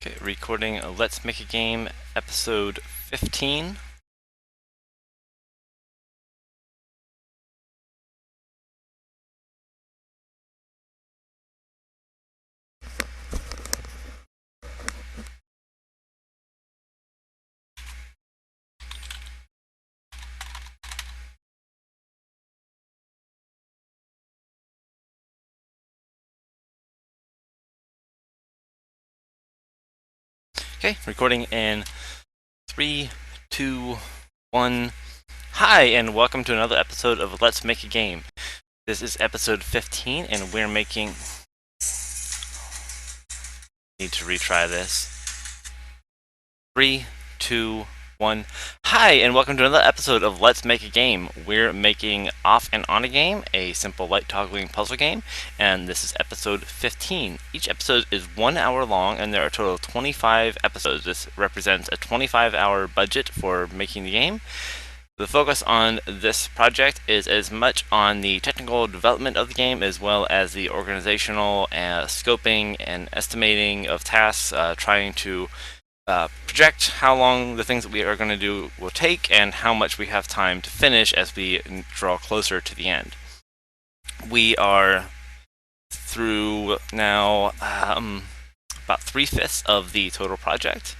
Okay, recording Let's Make a Game, episode 15. Okay, recording in 3, 2, 1. Hi, and welcome to another episode of Let's Make a Game. This is episode 15, and we're making. Need to retry this. 3, 2, 1. Hi, and welcome to another episode of Let's Make a Game. We're making Off and On a Game, a simple light toggling puzzle game, and this is episode 15. Each episode is 1 hour long, and there are a total of 25 episodes. This represents a 25-hour budget for making the game. The focus on this project is as much on the technical development of the game as well as the organizational scoping and estimating of tasks, trying to project how long the things that we are going to do will take and how much we have time to finish as we draw closer to the end. We are through now about 3/5 of the total project.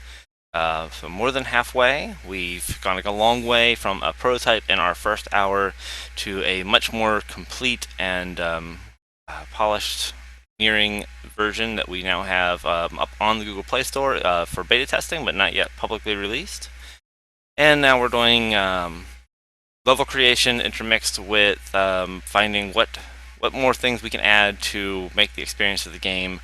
So more than halfway. We've gone a long way from a prototype in our first hour to a much more complete and polished nearing version that we now have up on the Google Play Store for beta testing, but not yet publicly released. And now we're doing level creation intermixed with finding what more things we can add to make the experience of the game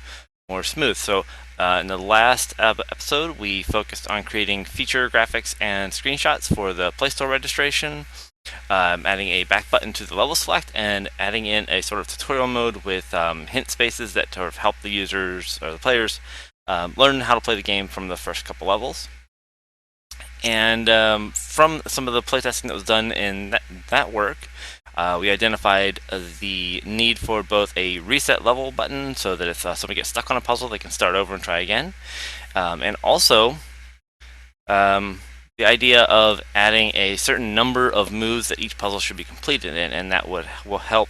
more smooth. So in the last episode, we focused on creating feature graphics and screenshots for the Play Store registration, adding a back button to the level select, and adding in a sort of tutorial mode with hint spaces that sort of help the users or the players learn how to play the game from the first couple levels. And from some of the playtesting that was done in that work, we identified the need for both a reset level button so that if somebody gets stuck on a puzzle, they can start over and try again. And also, the idea of adding a certain number of moves that each puzzle should be completed in, and that will help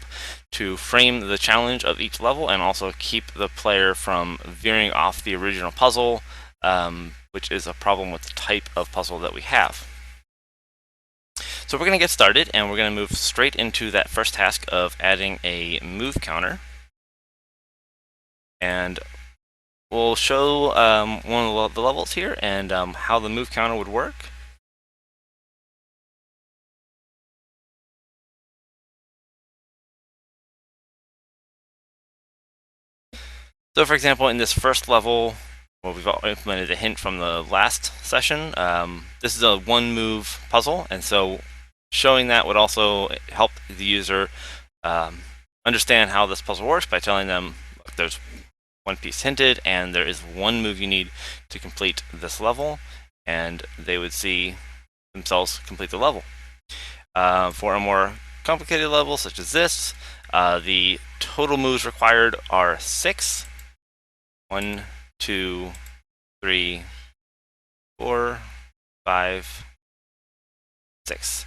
to frame the challenge of each level and also keep the player from veering off the original puzzle, which is a problem with the type of puzzle that we have. So we're going to get started, and we're going to move straight into that first task of adding a move counter. And we'll show one of the levels here and how the move counter would work. So for example, in this first level, well, we've implemented a hint from the last session. This is a one move puzzle, and so showing that would also help the user understand how this puzzle works by telling them, look, there's one piece hinted and there is one move you need to complete this level, and they would see themselves complete the level. For a more complicated level such as this, the total moves required are 6. 1, 2, 3, 4, 5, 6.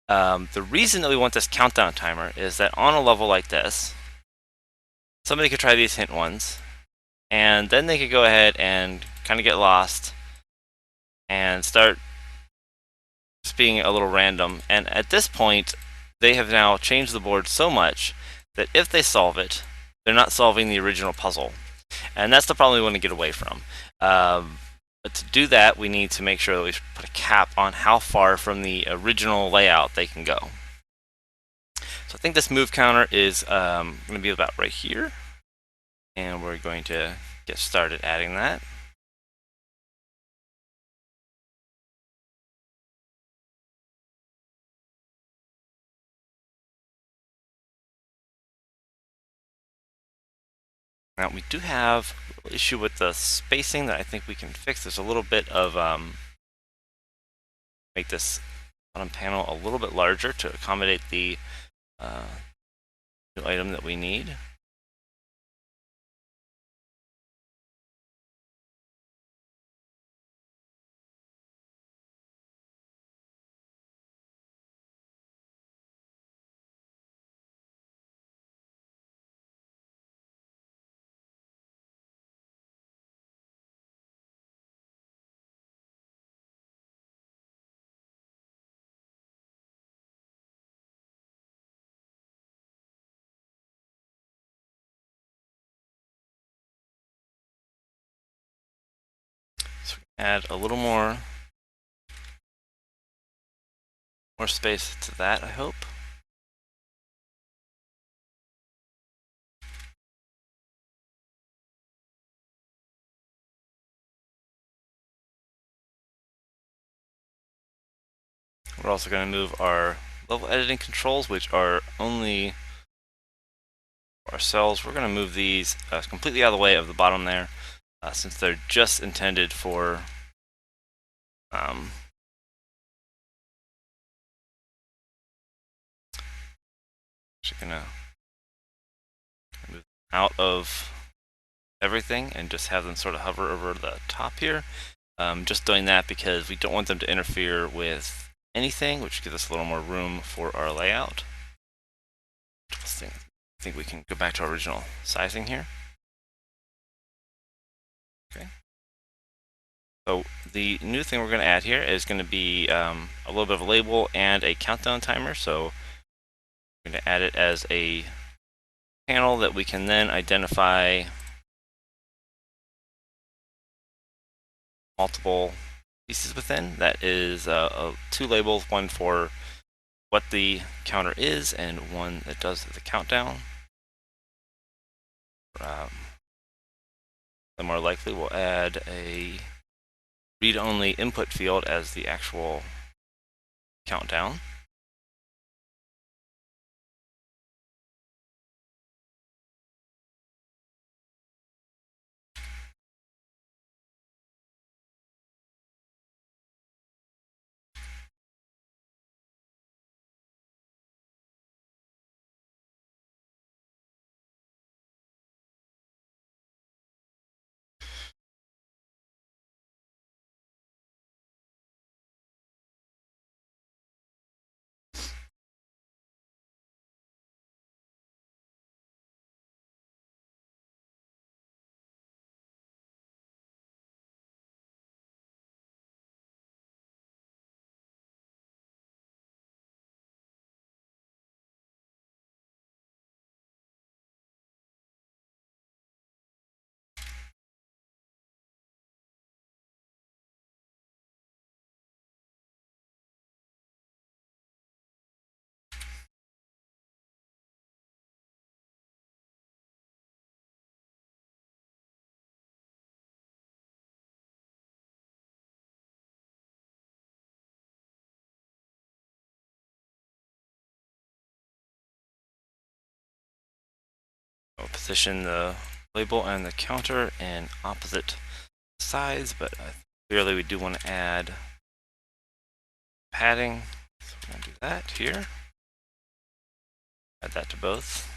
The reason that we want this countdown timer is that on a level like this, somebody could try these hint ones, and then they could go ahead and kind of get lost and start just being a little random. And at this point, they have now changed the board so much that if they solve it, they're not solving the original puzzle. And that's the problem we want to get away from. But to do that, we need to make sure that we put a cap on how far from the original layout they can go. So I think this move counter is going to be about right here. And we're going to get started adding that. Now we do have an issue with the spacing that I think we can fix. There's a little bit of make this bottom panel a little bit larger to accommodate the new item that we need. add a little more space to that, I hope. We're also going to move our level editing controls, which are only for ourselves. We're going to move these completely out of the way of the bottom there, since they're just intended for actually going to move out of everything and just have them sort of hover over the top here. Just doing that because we don't want them to interfere with anything, which gives us a little more room for our layout. I think we can go back to our original sizing here. Okay. So the new thing we're going to add here is going to be a little bit of a label and a countdown timer. So we're going to add it as a panel that we can then identify multiple pieces within. That is two labels, one for what the counter is and one that does the countdown. Then more likely we'll add a read-only input field as the actual countdown. We'll position the label and the counter in opposite sides, but clearly we do want to add padding. So we're going to do that here. Add that to both.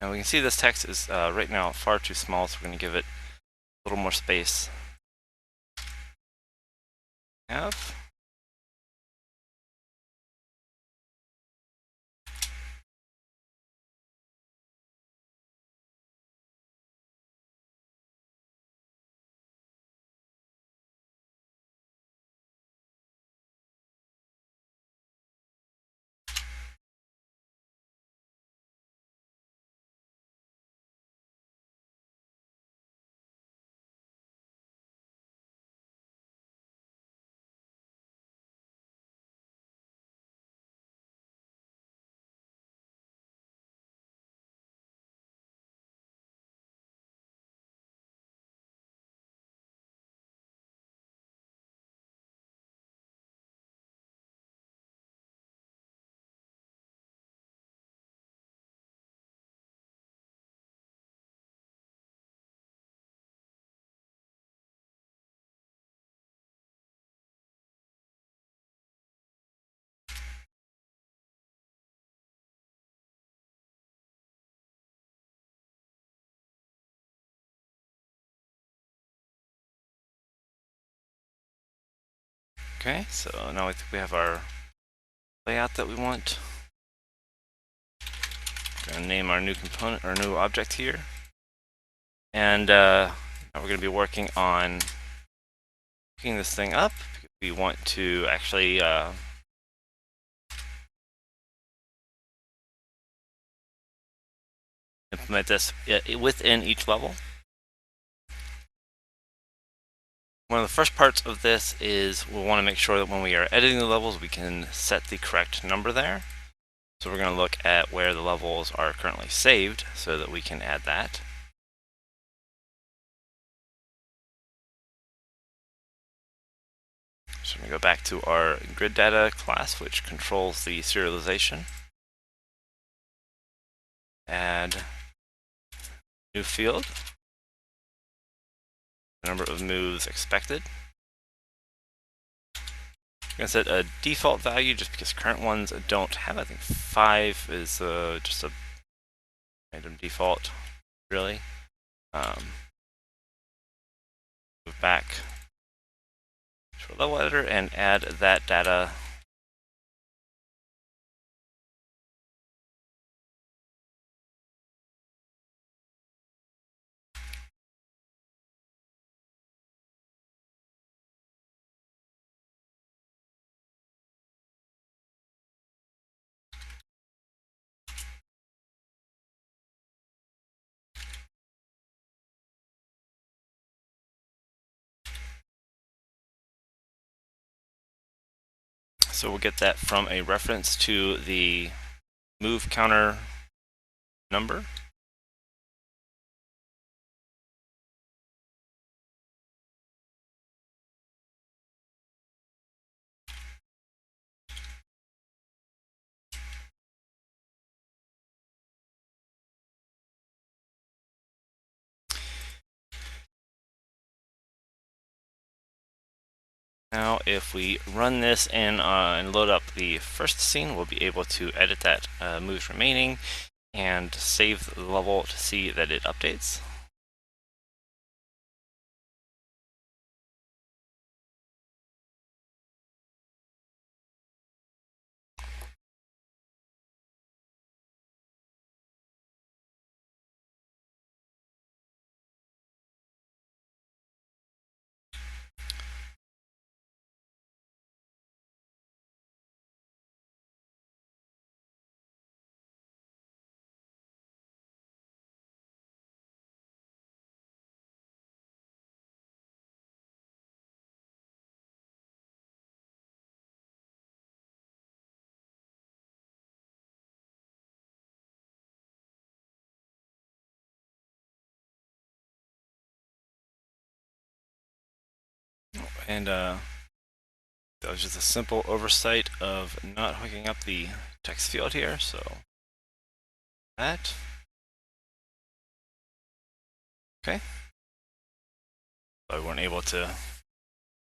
Now we can see this text is right now far too small, so we're going to give it a little more space. Have. Okay, so now I think we have our layout that we want. Going to name our new component, our new object here. And now we're going to be working on picking this thing up. We want to actually implement this within each level. One of the first parts of this is we'll want to make sure that when we are editing the levels, we can set the correct number there. So we're going to look at where the levels are currently saved so that we can add that. So we're going to go back to our grid data class, which controls the serialization. Add new field, the number of moves expected. I'm going to set a default value just because current ones don't have. I think 5 is just a random default, really. Move back to a level editor and add that data. So we'll get that from a reference to the move counter number. Now, if we run this and load up the first scene, we'll be able to edit that moves remaining and save the level to see that it updates. And that was just a simple oversight of not hooking up the text field here, so that. Okay. But we weren't able to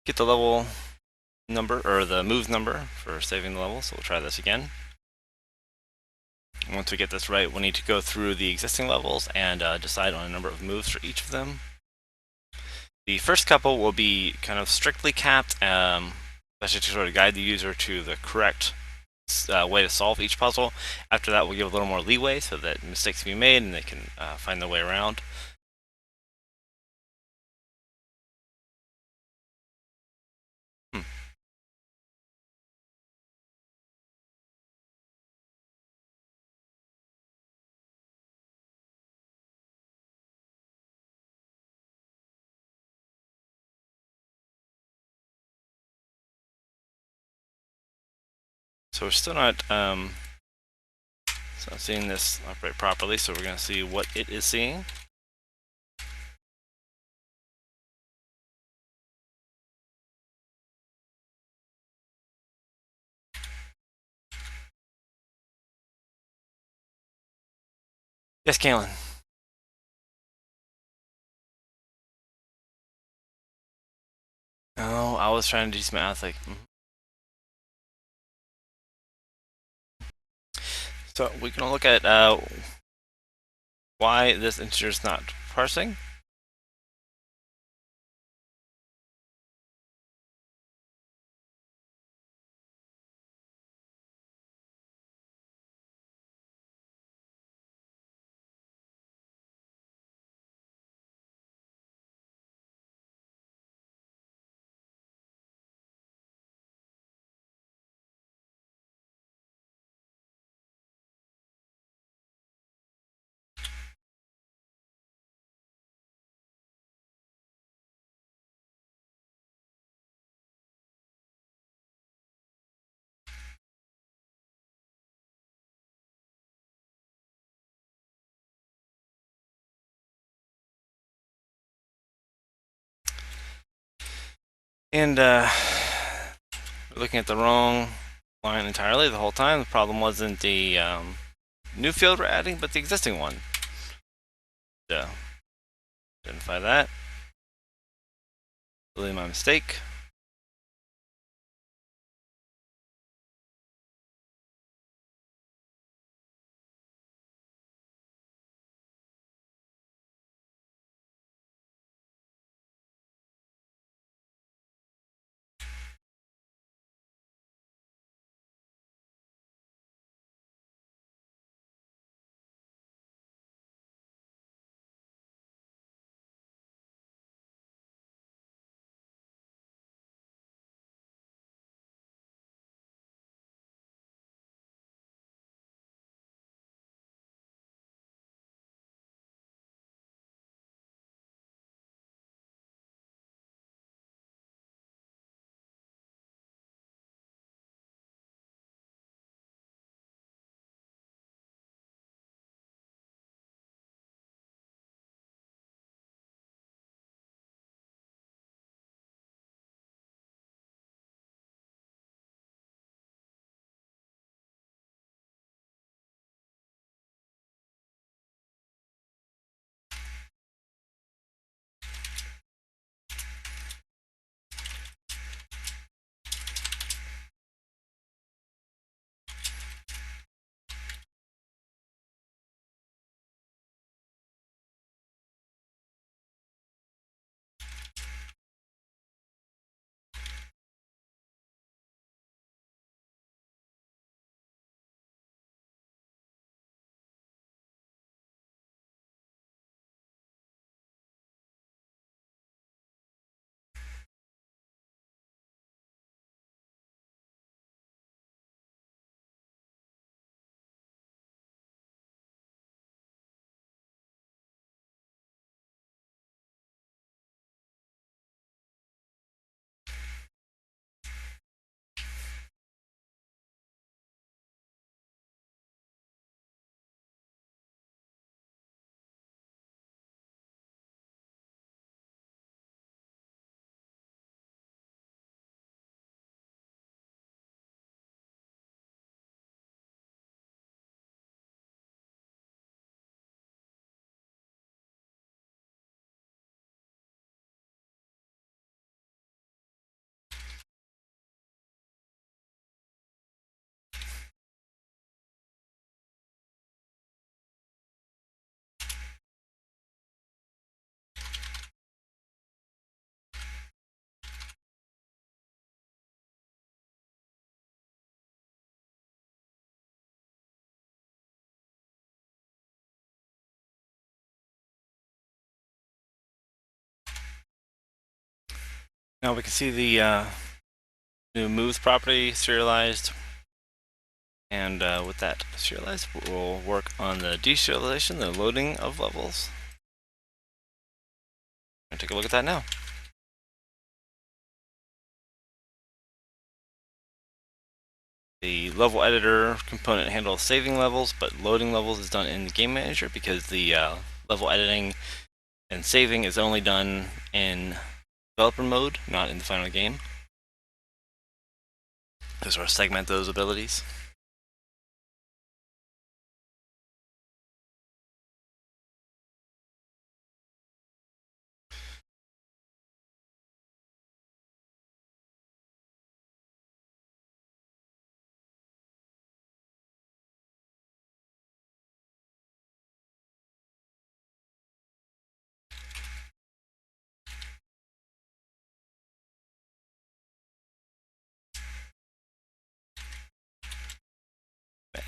get the level number, or the moves number for saving the level, so we'll try this again. Once we get this right, we'll need to go through the existing levels and decide on a number of moves for each of them. The first couple will be kind of strictly capped, especially to sort of guide the user to the correct way to solve each puzzle. After that, we'll give a little more leeway so that mistakes can be made and they can find their way around. So we're still not seeing this operate properly, so we're going to see what it is seeing. Yes, Kalen. Oh, I was trying to do some math, like. So we can look at why this integer is not parsing. And we're looking at the wrong line entirely the whole time. The problem wasn't the new field we're adding, but the existing one. So, identify that. Really my mistake. Now we can see the new moves property serialized. And with that serialized, we'll work on the deserialization, the loading of levels. And take a look at that now. The level editor component handles saving levels, but loading levels is done in the game manager because the level editing and saving is only done in developer mode, not in the final game. To sort of segment those abilities.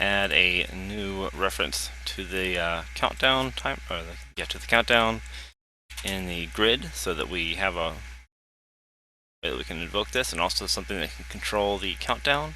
Add a new reference to the countdown time, or to the countdown in the grid, so that we have a way that we can invoke this, and also something that can control the countdown.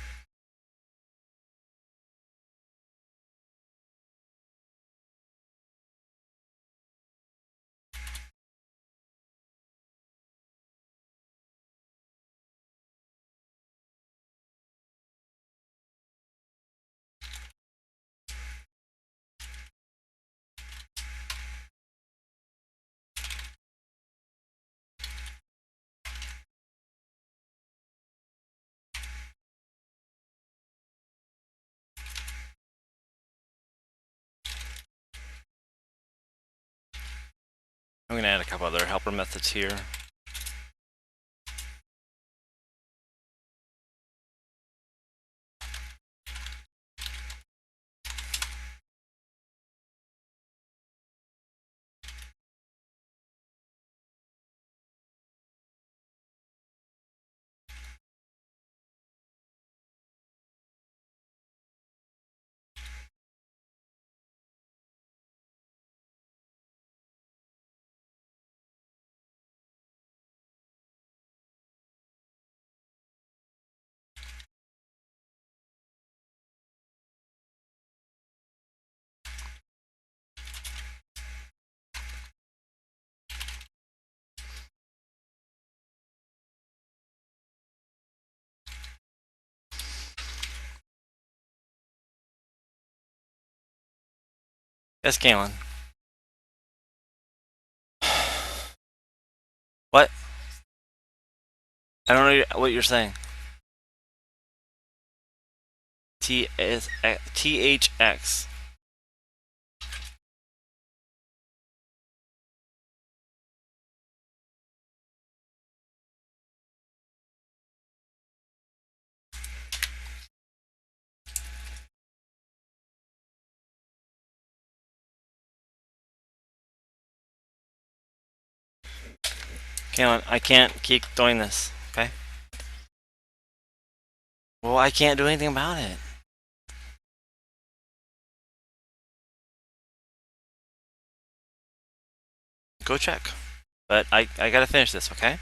I'm going to add a couple other helper methods here. Yes, Galen. What? I don't know what you're saying. THX. Galen, I can't keep doing this, okay? Well, I can't do anything about it. Go check. But I gotta finish this, okay?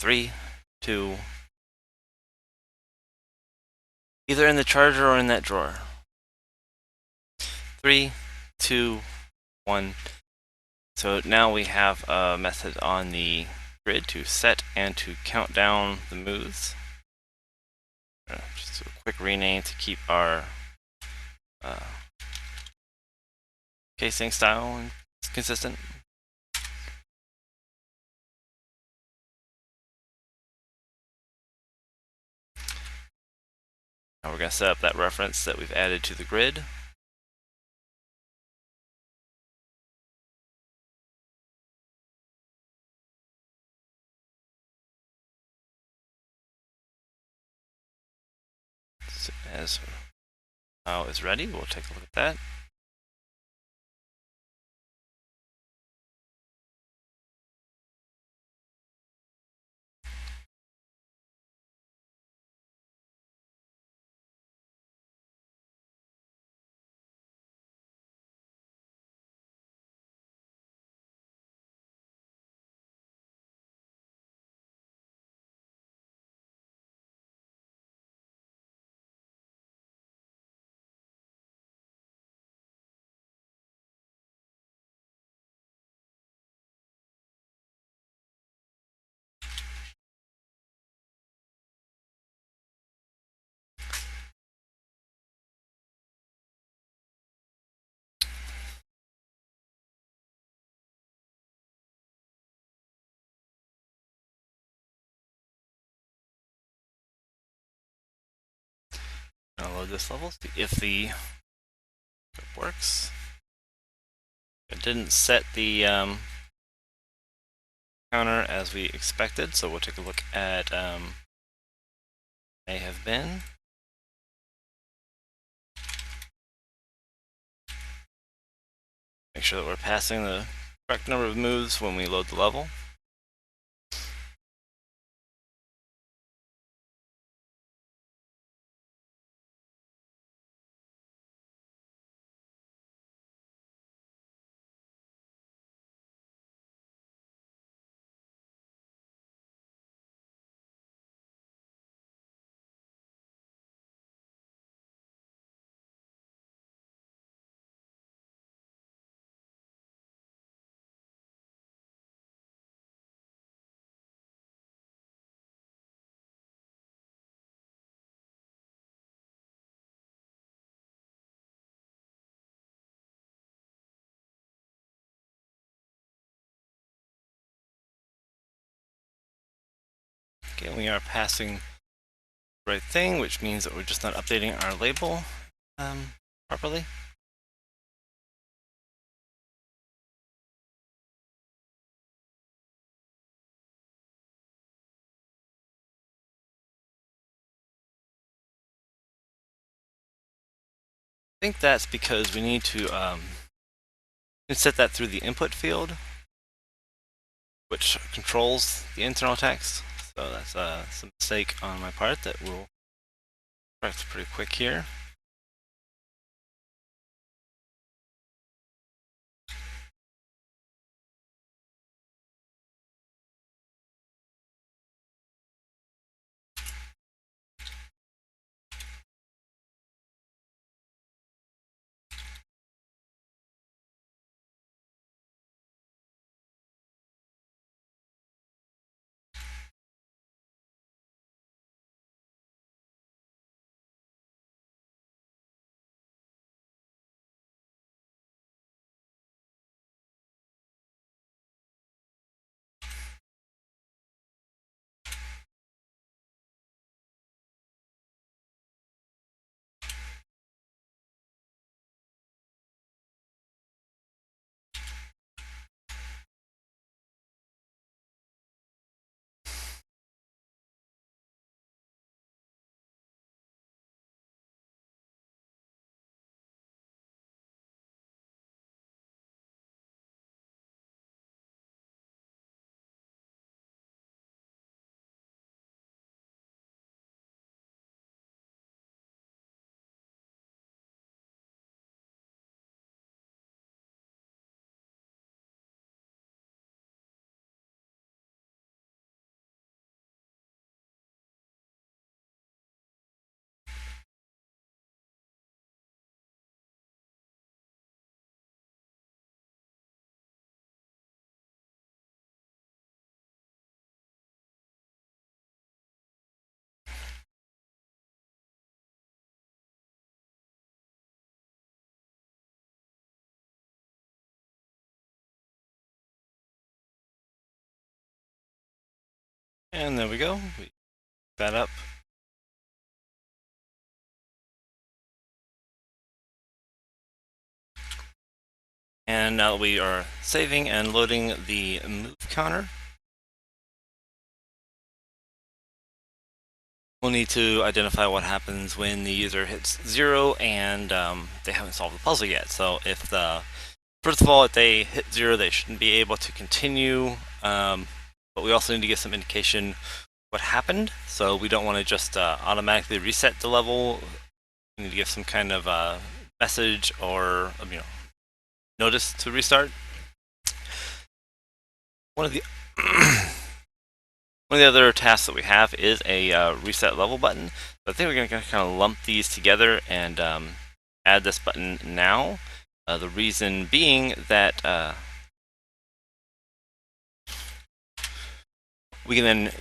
3, 2, either in the charger or in that drawer. 3, 2, 1. So now we have a method on the grid to set and to count down the moves. Just do a quick rename to keep our casing style consistent. Now we're going to set up that reference that we've added to the grid. So as now is ready, we'll take a look at that. I'll load this level, see if it works. It didn't set the counter as we expected, so we'll take a look at may have been. Make sure that we're passing the correct number of moves when we load the level. Okay, we are passing the right thing, which means that we're just not updating our label properly. think that's because we need to set that through the input field, which controls the internal text. So that's some mistake on my part that we'll correct pretty quick here. And there we go. We pick that up. And now that we are saving and loading the move counter, we'll need to identify what happens when the user hits 0 and they haven't solved the puzzle yet. So if first of all, if they hit 0, they shouldn't be able to continue, but we also need to get some indication what happened. So we don't want to just automatically reset the level. We need to give some kind of message or notice to restart. One of the one of the other tasks that we have is a reset level button. So I think we're going to kind of lump these together and add this button now. The reason being that we can then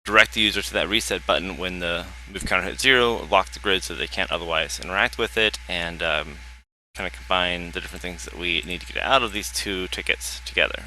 direct the user to that reset button when the move counter hits 0, lock the grid so they can't otherwise interact with it, and kind of combine the different things that we need to get out of these two tickets together.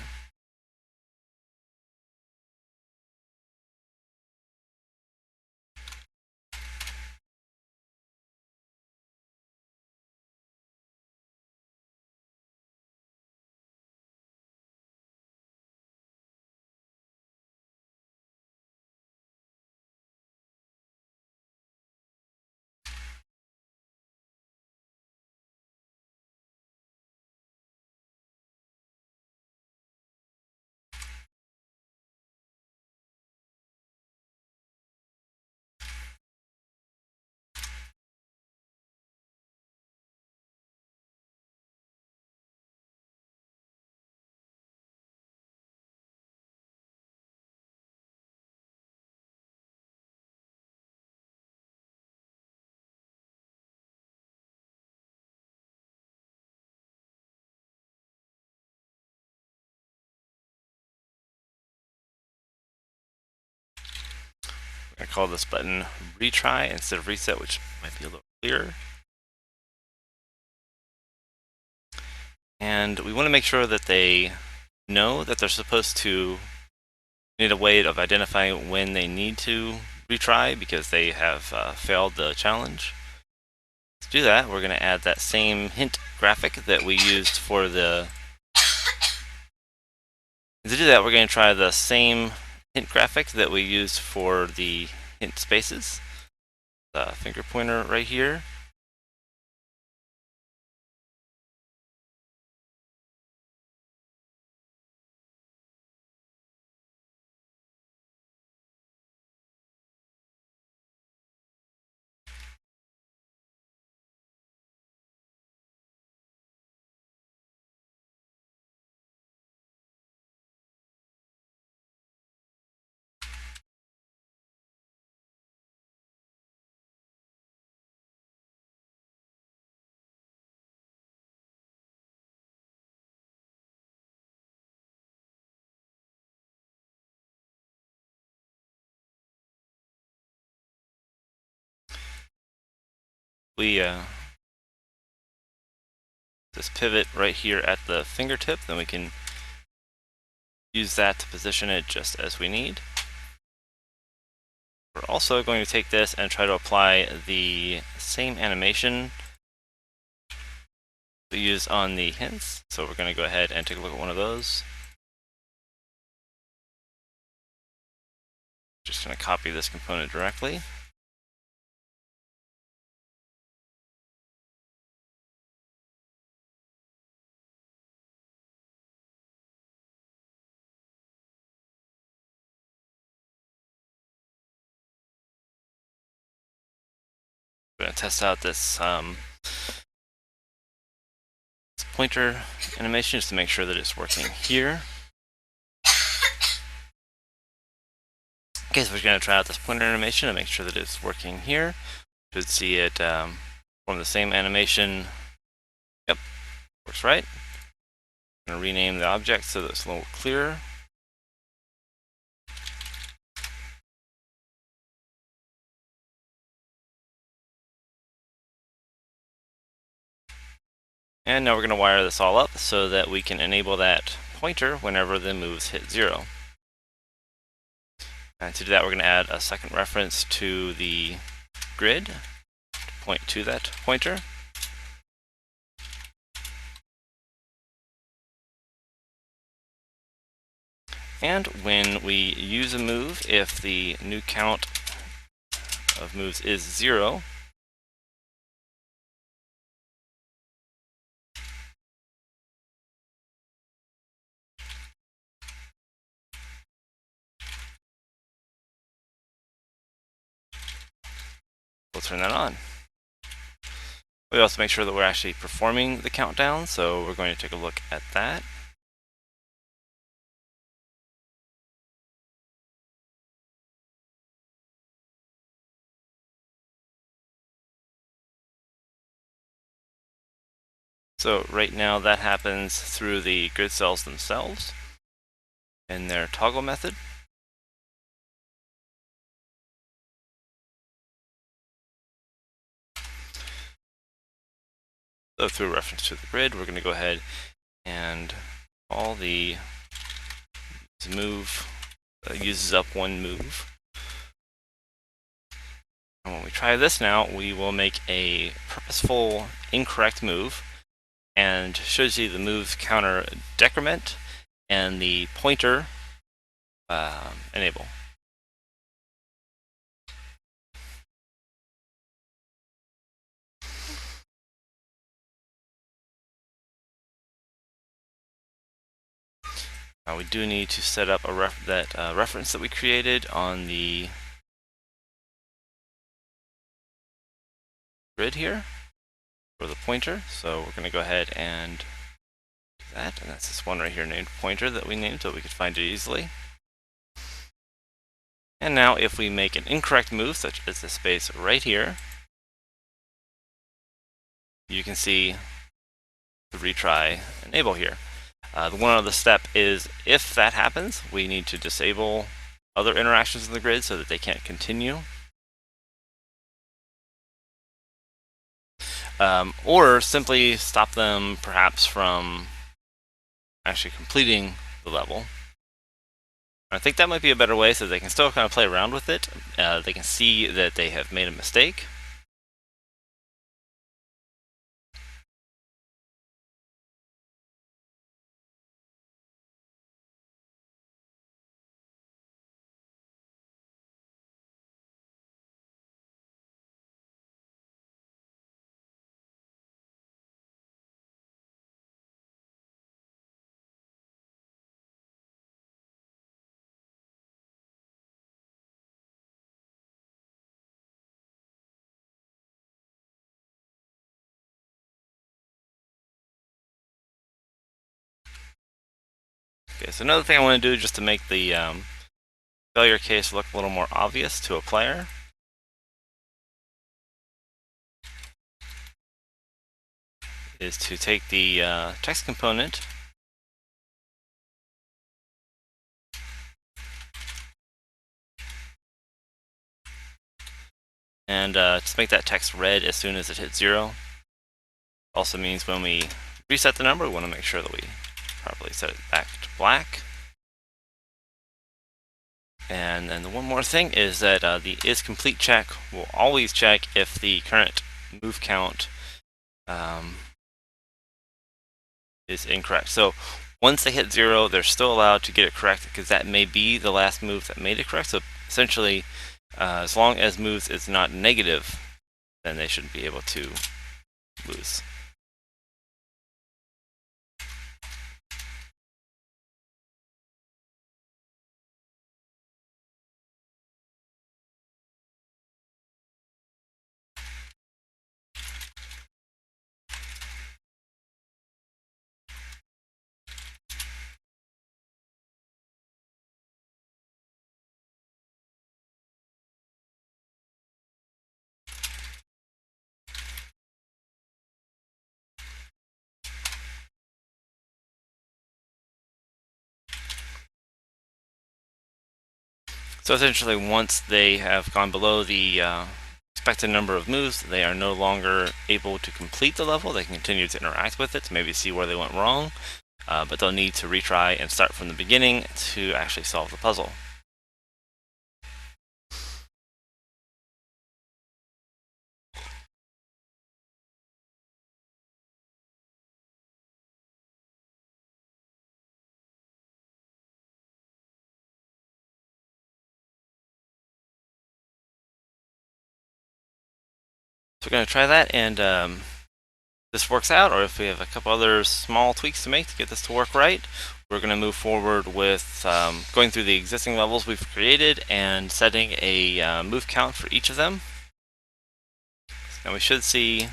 I call this button retry instead of reset, which might be a little clearer. And we want to make sure that they know that they're supposed to need a way of identifying when they need to retry because they have failed the challenge. To do that, we're going to add that same hint graphic that we used for the... To do that, we're going to try the same hint graphic that we used for the hint spaces. The finger pointer right here. we this pivot right here at the fingertip, then we can use that to position it just as we need. We're also going to take this and try to apply the same animation we use on the hints. So we're going to go ahead and take a look at one of those. Just going to copy this component directly. We're going to test out this pointer animation just to make sure that it's working here. Okay, so we're going to try out this pointer animation and make sure that it's working here. You should see it form the same animation. Yep, works right. I'm going to rename the object so that it's a little clearer. And now we're going to wire this all up so that we can enable that pointer whenever the moves hit 0. And to do that, we're going to add a second reference to the grid to point to that pointer. And when we use a move, if the new count of moves is 0, we'll turn that on. We also make sure that we're actually performing the countdown, so we're going to take a look at that. So right now that happens through the grid cells themselves in their toggle method. So through reference to the grid, we're going to go ahead and call the move uses up one move. And when we try this now, we will make a purposeful incorrect move and shows you the move counter decrement and the pointer enable. We do need to set up a reference that we created on the grid here for the pointer. So we're going to go ahead and do that, and that's this one right here named pointer that we named so we could find it easily. And now if we make an incorrect move, such as the space right here, you can see the retry enable here. The one other step is if that happens, we need to disable other interactions in the grid so that they can't continue. Or simply stop them perhaps from actually completing the level. I think that might be a better way so they can still kind of play around with it. They can see that they have made a mistake. Okay, so another thing I want to do just to make the failure case look a little more obvious to a player is to take the text component and just make that text red as soon as it hits 0. Also means when we reset the number, we want to make sure that we properly set it back to black. And then the one more thing is that the isComplete check will always check if the current move count is incorrect. So once they hit 0, they're still allowed to get it correct because that may be the last move that made it correct. So essentially, as long as moves is not negative, then they shouldn't be able to lose. So essentially, once they have gone below the expected number of moves, they are no longer able to complete the level. They can continue to interact with it to maybe see where they went wrong, but they'll need to retry and start from the beginning to actually solve the puzzle. So we're going to try that, and this works out, or if we have a couple other small tweaks to make to get this to work right, we're going to move forward with going through the existing levels we've created and setting a move count for each of them. Now we should see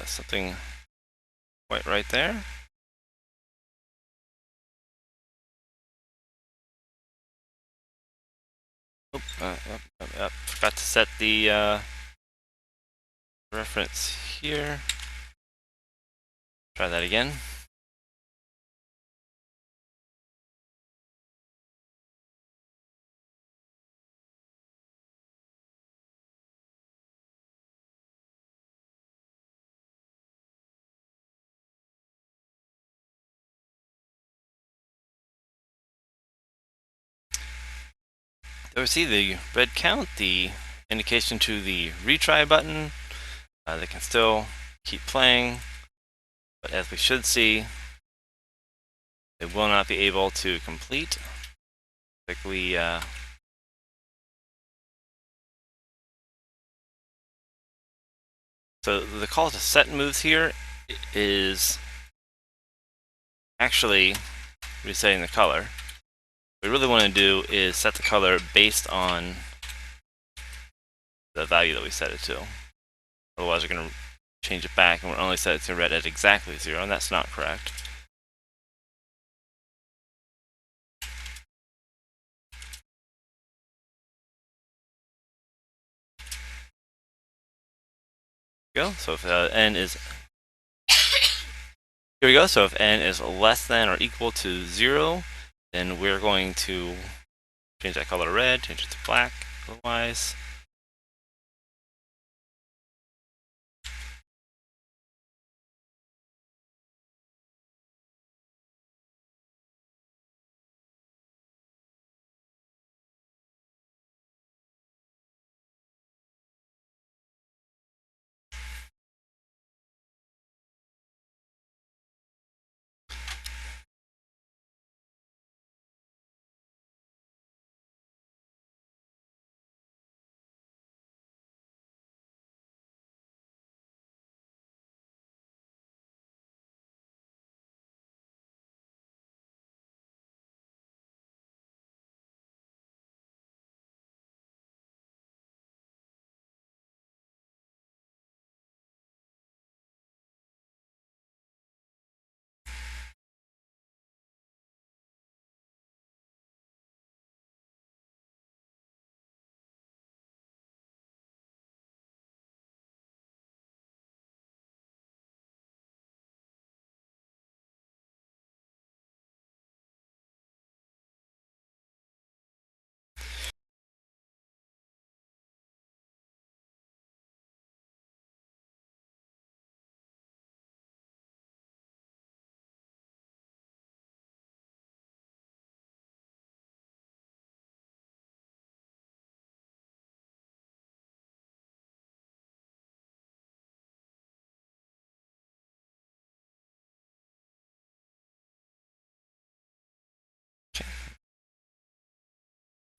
something right there. Forgot to set the reference here. Try that again. There we see the red count, the indication to the retry button. They can still keep playing, but as we should see, they will not be able to complete. Like so the call to set moves here is actually resetting the color. What we really want to do is set the color based on the value that we set it to. Otherwise, we're going to change it back and we'll only set it to red at exactly 0, and that's not correct. Go. So if n is here we go. So if n is less than or equal to 0, then we're going to change that color to red, change it to black. Otherwise,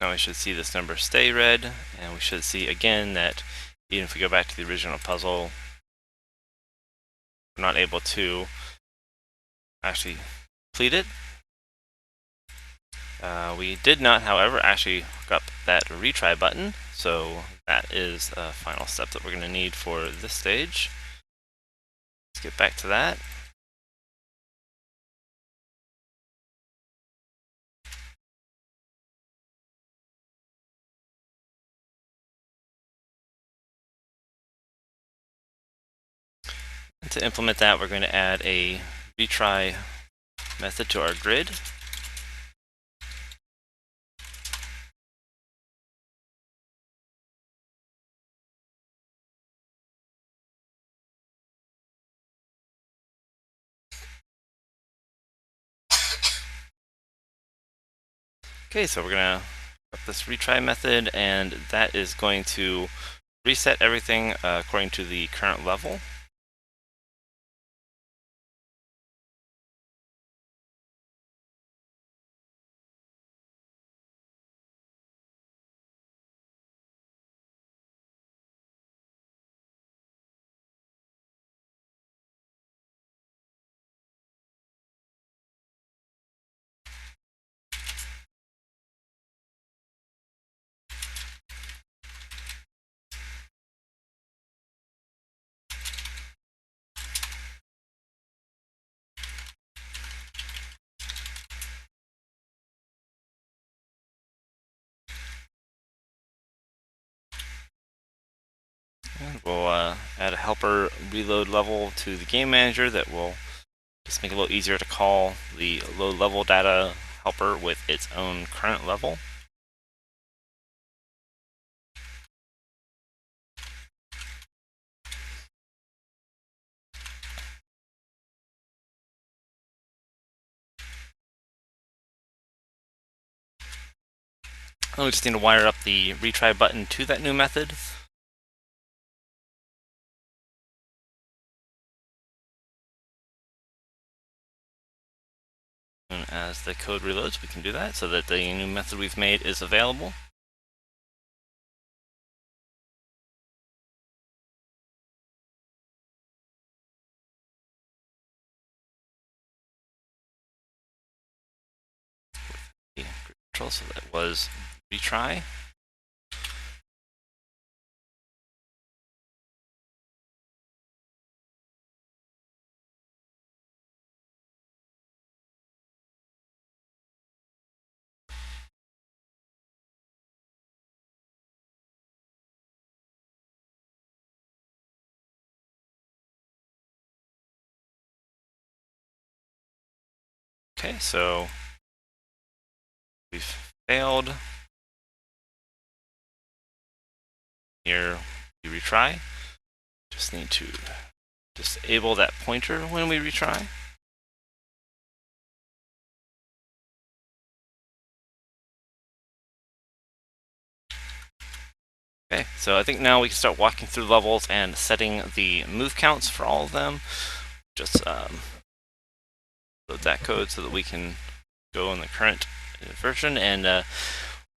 Now we should see this number stay red, and we should see again that even if we go back to the original puzzle, we're not able to actually complete it. We did not, however, actually hook up that retry button, so that is a final step that we're going to need for this stage. Let's get back to that. And to implement that, we're going to add a retry method to our grid. Okay, so we're going to put this retry method, and that is going to reset everything according to the current level. And we'll add a helper reload level to the game manager that will just make it a little easier to call the low level data helper with its own current level. And we just need to wire up the retry button to that new method. And as the code reloads, we can do that so that the new method we've made is available. The control, so that was retry. Okay, so we've failed. Here we retry. Just need to disable that pointer when we retry. Okay, so I think now we can start walking through levels and setting the move counts for all of them. Just load that code so that we can go in the current version and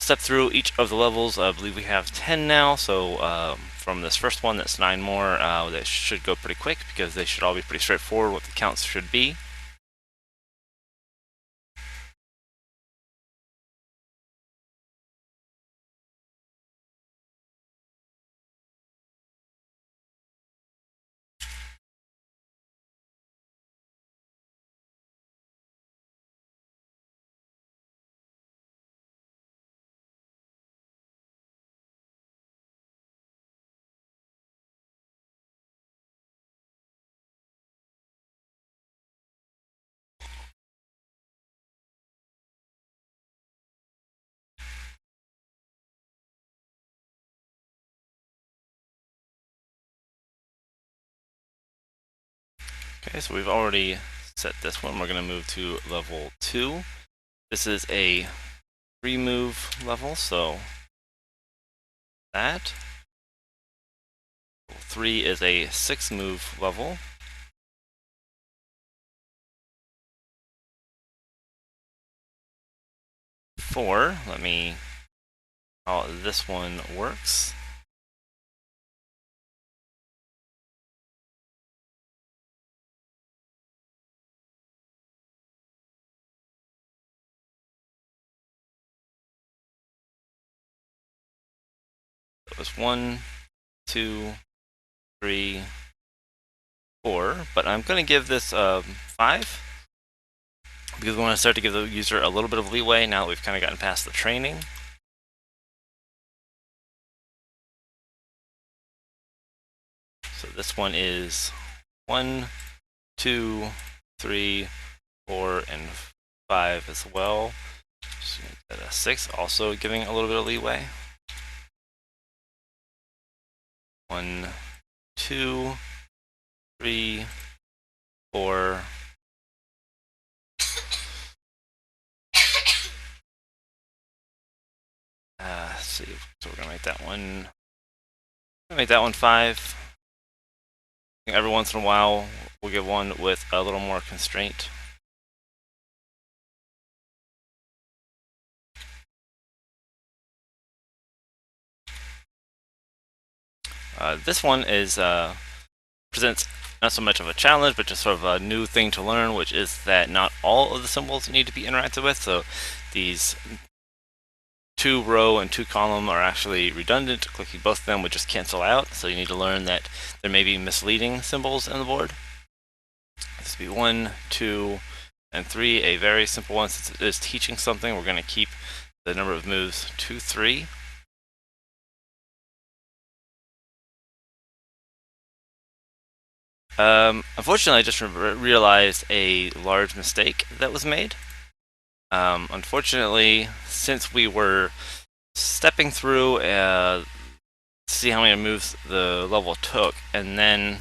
step through each of the levels. I believe we have 10 now, so from this first one that's 9 more, that should go pretty quick because they should all be pretty straightforward what the counts should be. Okay, so we've already set this one. We're going to move to level 2. This is a 3-move level, so that. Level 3 is a 6-move level. Four, let me how this one works. It was 1, 2, 3, 4, but I'm going to give this 5 because we want to start to give the user a little bit of leeway now that we've kind of gotten past the training. So this one is 1, 2, 3, 4, and 5 as well. Just make that a 6, also giving a little bit of leeway. 1, 2, 3, 4. Let's see. So we're gonna make that one. Make that one 5. Every once in a while, we'll give one with a little more constraint. This one is presents not so much of a challenge, but just sort of a new thing to learn, which is that not all of the symbols need to be interacted with. So these 2 row and 2 column are actually redundant. Clicking both of them would just cancel out. So you need to learn that there may be misleading symbols on the board. This would be 1, 2, and 3. A very simple one. Since it is teaching something, we're going to keep the number of moves to 3. Unfortunately, I just realized a large mistake that was made. Unfortunately, since we were stepping through to see how many moves the level took, and then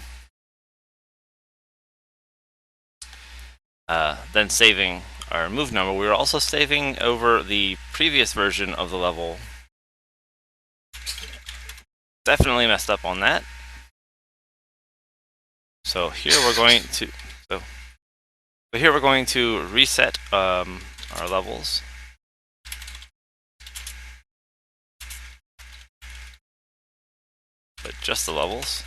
saving our move number, we were also saving over the previous version of the level. Definitely messed up on that. So here we're going to reset our levels. But just the levels.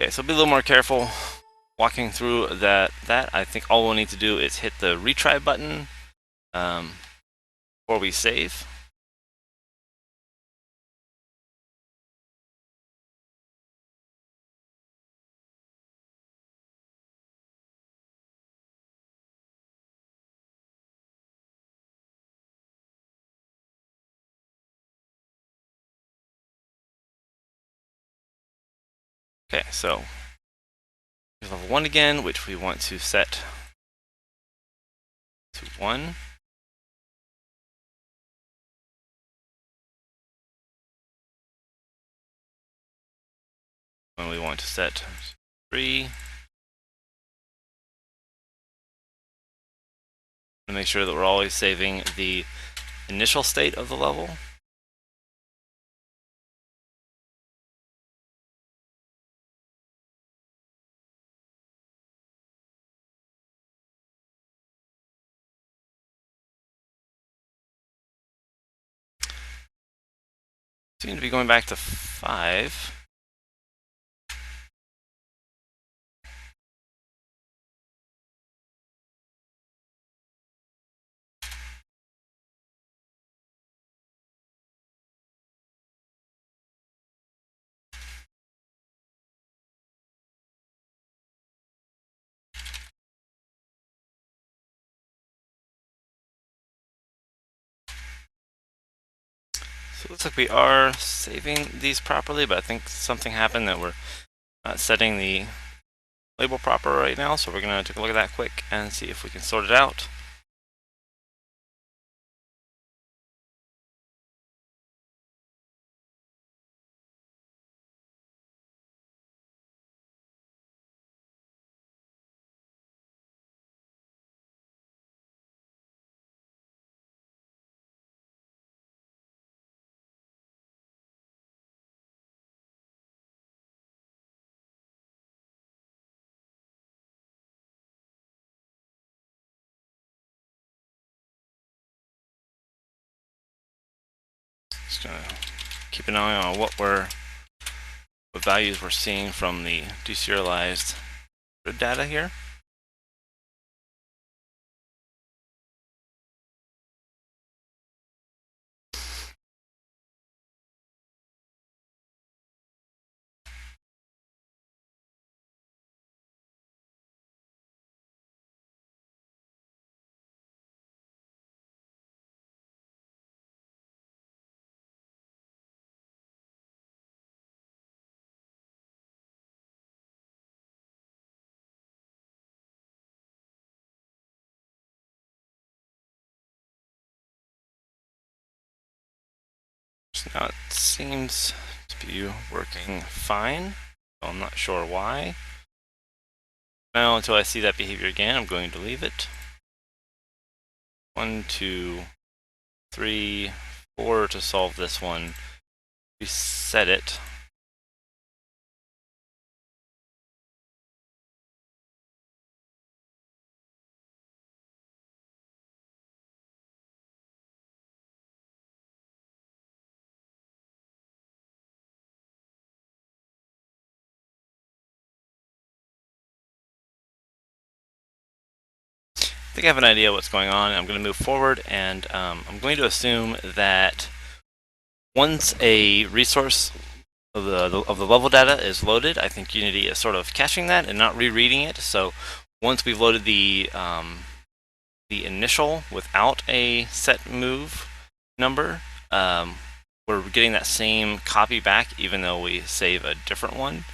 Okay, so be a little more careful walking through that. I think all we'll need to do is hit the retry button before we save. Okay, so here's level 1 again, which we want to set to 1. And we want to set 3. And make sure that we're always saving the initial state of the level. Seem to be going back to 5. So it looks like we are saving these properly, but I think something happened that we're not setting the label proper right now. So we're going to take a look at that quick and see if we can sort it out. Just gonna keep an eye on what values we're seeing from the deserialized grid data here. Now it seems to be working fine, so I'm not sure why. Now, until I see that behavior again, I'm going to leave it. 1, 2, 3, 4 to solve this one. Reset it. I think I have an idea what's going on. I'm going to move forward, and I'm going to assume that once a resource of the level data is loaded, I think Unity is sort of caching that and not rereading it. So once we've loaded the initial without a set move number, we're getting that same copy back even though we save a different one.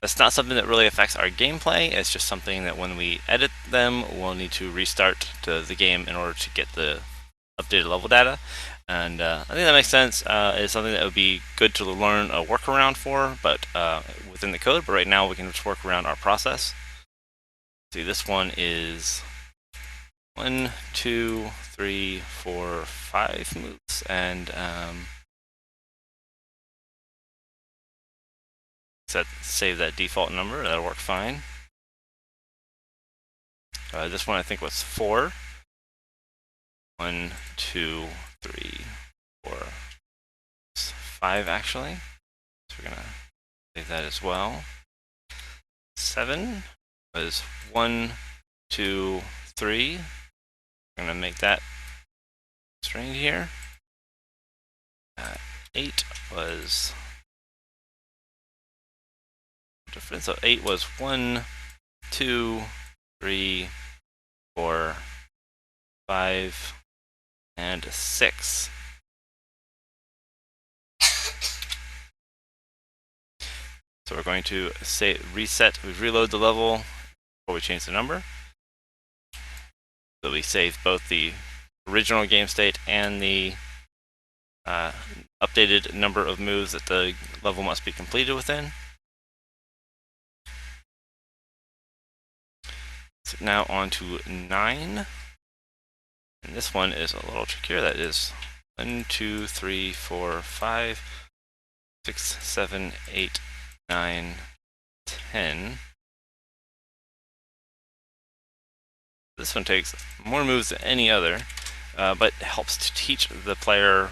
That's not something that really affects our gameplay. It's just something that when we edit them, we'll need to restart the game in order to get the updated level data. And I think that makes sense. It's something that would be good to learn a workaround for, but within the code. But right now, we can just work around our process. See, this one is 1, 2, 3, 4, 5 moves, and save that default number. That'll work fine. This one I think was 4. 1, 2, 3, 4, 5 actually. So we're gonna save that as well. 7 was 1, 2, 3. I'm gonna make that string here. 8 was different. So 8 was 1, 2, 3, 4, 5, and 6. So we're going to say reset, we reload the level before we change the number. So we save both the original game state and the updated number of moves that the level must be completed within. So now on to 9. And this one is a little trickier. That is 1, 2, 3, 4, 5, 6, 7, 8, 9, 10. This one takes more moves than any other, but helps to teach the player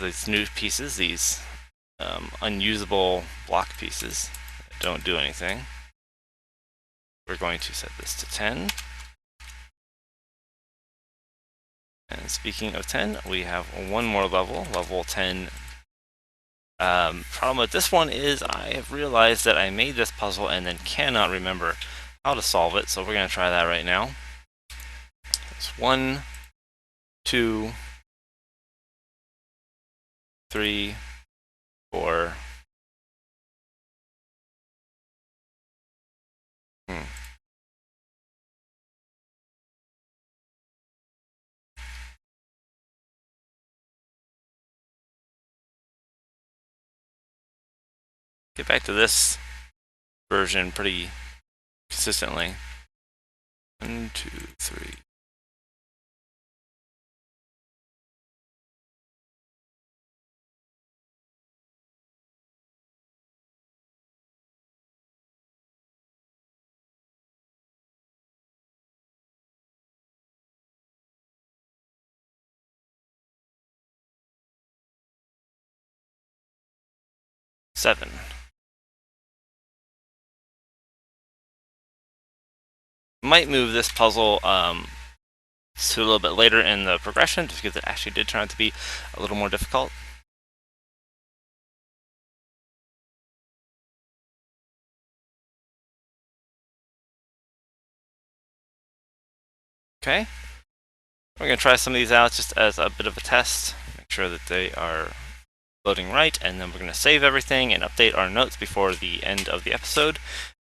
these new pieces, these unusable block pieces that don't do anything. We're going to set this to 10. And speaking of 10, we have one more level, level 10. Problem with this one is I have realized that I made this puzzle and then cannot remember how to solve it, so we're going to try that right now. It's 1, 2, 3, 4. Get back to this version pretty consistently. 1, 2, 3. 7. Might move this puzzle to a little bit later in the progression, just because it actually did turn out to be a little more difficult. Okay, we're going to try some of these out just as a bit of a test, make sure that they are loading right, and then we're going to save everything and update our notes before the end of the episode.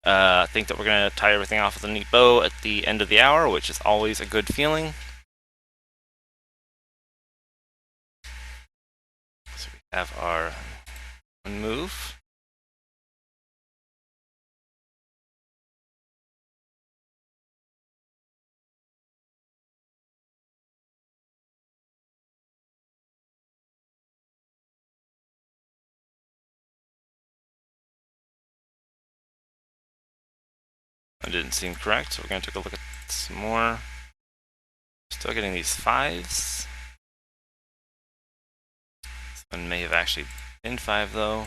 I think that we're going to tie everything off with a neat bow at the end of the hour, which is always a good feeling. So we have our one move. That didn't seem correct, so we're going to take a look at some more. Still getting these 5s. This one may have actually been 5 though.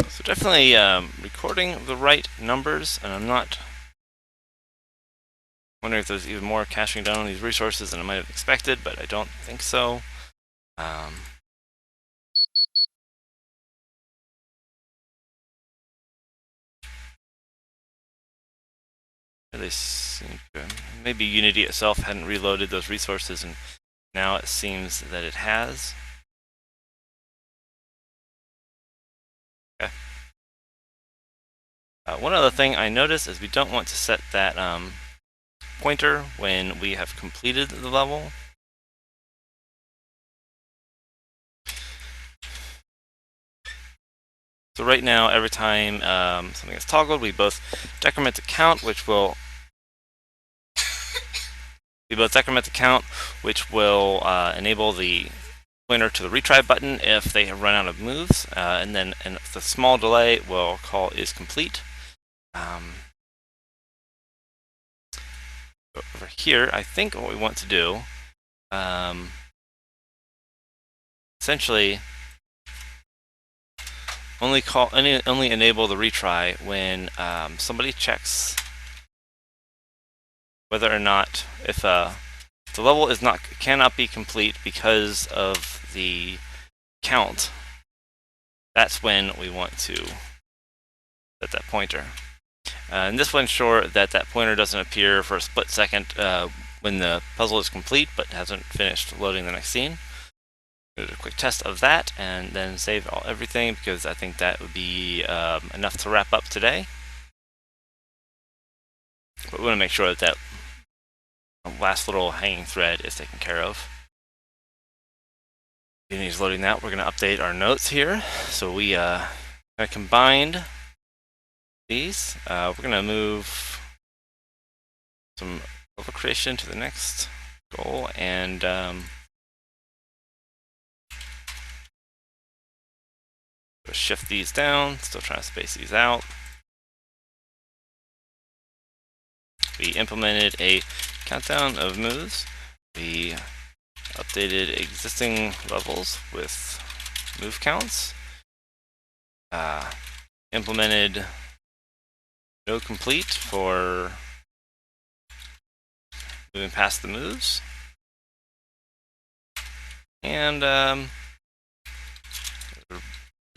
So definitely recording the right numbers, and I'm not wondering if there's even more caching down on these resources than I might have expected, but I don't think so. Really seem to, maybe Unity itself hadn't reloaded those resources, and now it seems that it has. Okay. One other thing I noticed is we don't want to set that pointer when we have completed the level. So right now, every time something is toggled, we both decrement the count, which will enable the pointer to the retry button if they have run out of moves, and then the small delay will call is complete. Over here, I think what we want to do, essentially, only enable the retry when somebody checks whether or not, if the level cannot be complete because of the count. That's when we want to set that pointer. And this will ensure that that pointer doesn't appear for a split second when the puzzle is complete but hasn't finished loading the next scene. Do a quick test of that and then save everything, because I think that would be enough to wrap up today. But we want to make sure that that last little hanging thread is taken care of. Unity's loading that. We're going to update our notes here. So we combined these. We're going to move some level creation to the next goal, and shift these down. Still trying to space these out. We implemented a countdown of moves. We updated existing levels with move counts. Implemented no complete for moving past the moves. And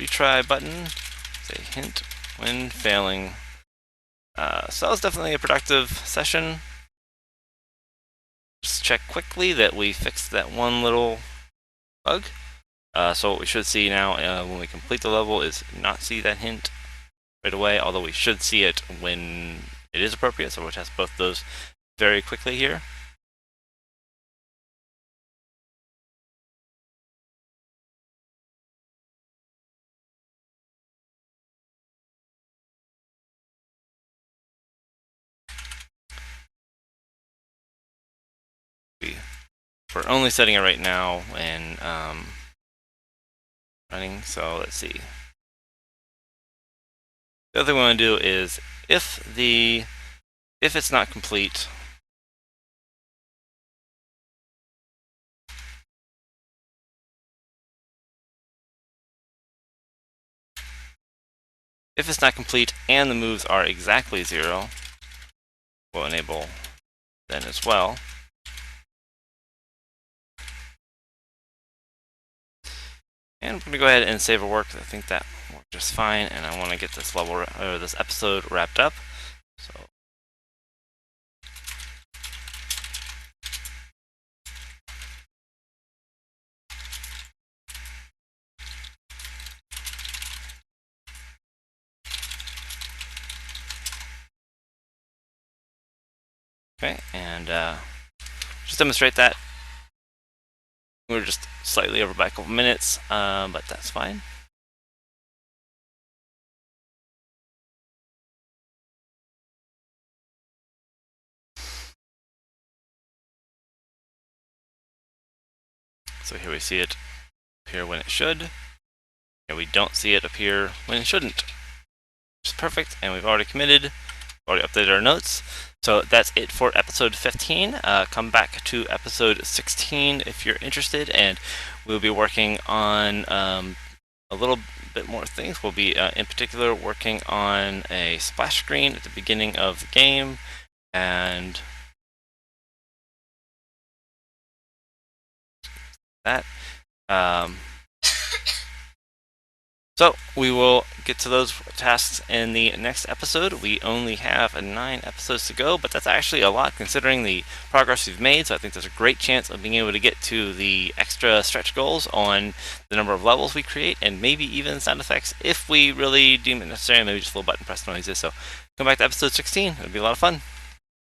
retry button, say hint when failing. So that was definitely a productive session. Just check quickly that we fixed that one little bug. So what we should see now when we complete the level is not see that hint. right away, although we should see it when it is appropriate, so we'll test both those very quickly here. We're only setting it right now and running, so let's see. The other thing we want to do is if it's not complete, and the moves are exactly 0, we'll enable then as well. And we're going to go ahead and save our work. I think that worked just fine, and I want to get this level or this episode wrapped up. So okay, and just demonstrate that. We're just slightly over by a couple minutes, but that's fine. So here we see it appear when it should, and we don't see it appear when it shouldn't. Which is perfect, and we've already committed, already updated our notes. So that's it for episode 15. Come back to episode 16 if you're interested, and we'll be working on a little bit more things. We'll be, in particular, working on a splash screen at the beginning of the game, and that. So we will get to those tasks in the next episode. We only have 9 episodes to go, but that's actually a lot considering the progress we've made. So I think there's a great chance of being able to get to the extra stretch goals on the number of levels we create, and maybe even sound effects if we really deem it necessary. Maybe just little button press noises. So come back to episode 16. It'll be a lot of fun.